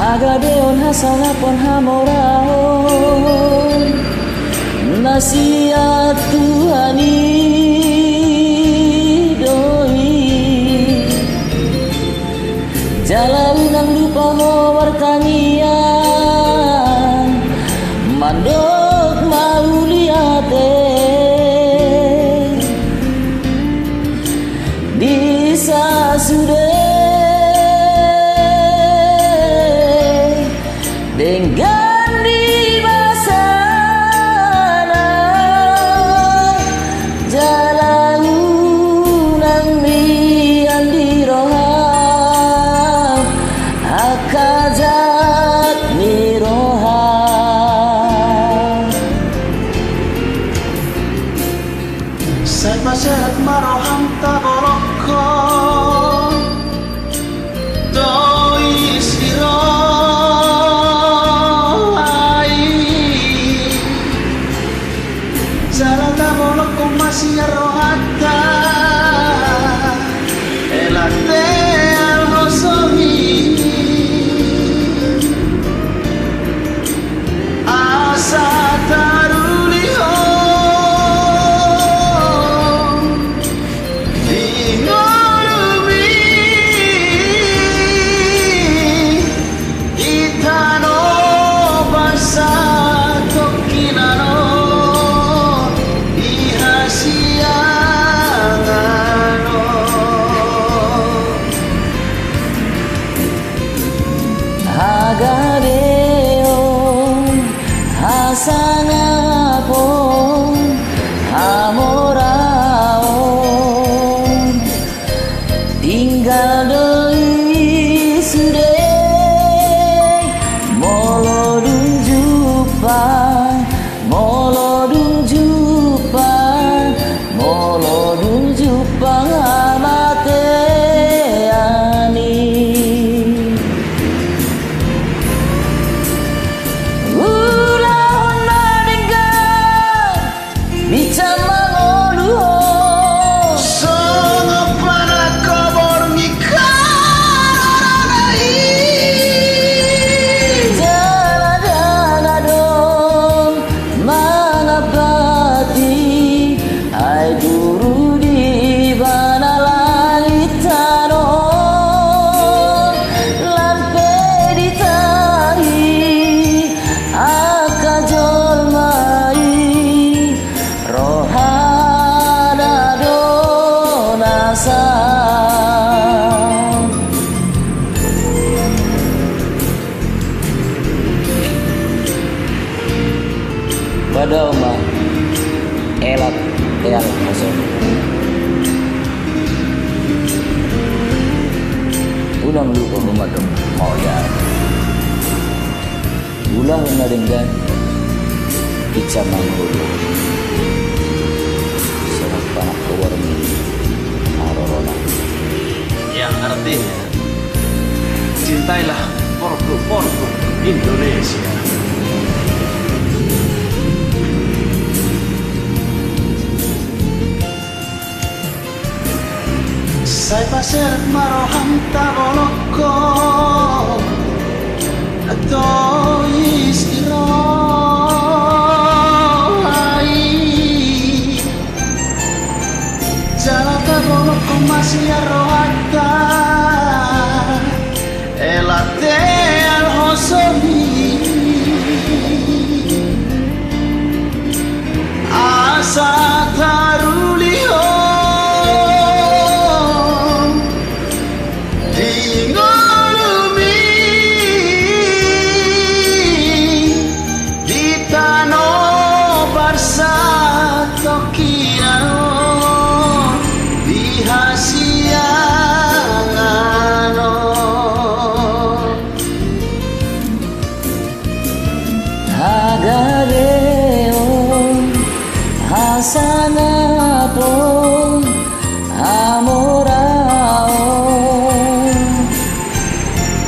Agadeon hasanapon hamoraon nasihat Tuhani doi jalan nang lupa warkanian mandok mau liate bisa sudah dengan di basana jalan nang lian di roham hakajat ni roham saya masyarakat maroham taborokon doi siro Jalata bolok masih rohata elate al-hosomi asa taruliho dingolumi itano basa tokinano Agadeon hasanapon hamoraon tinggal deui sude molodung jupa molodung jupa molodung jupa mateani Badoma elat eyal masuk ulang lupa memadam mau ya ulang mengadengkan icamang dulu serap panak kewarmi arorona yang artinya cintailah porku Indonesia. Saya pasir maroham taboloko atau istirahat jalan taboloko masih rohata elate al-hosomi asa taruliho Agadeon hasanapon hamoraon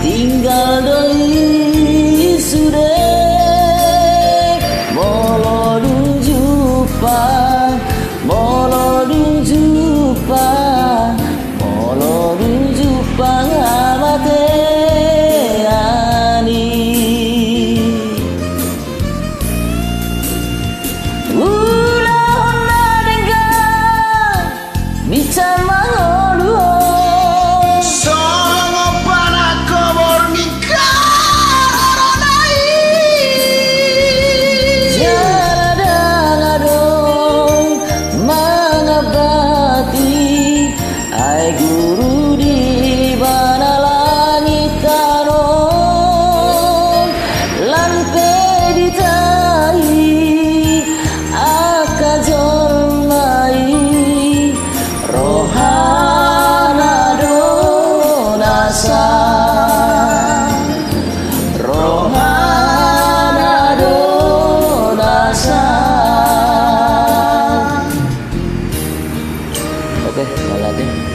tinggal deui sude molodung jupa Ican mangoluo Songo panako bormikanai Tiada dong mengabati ai guru di mana langit karon lan peditai akajolmai rohana donasa rohana donasa. Oke, malah deh.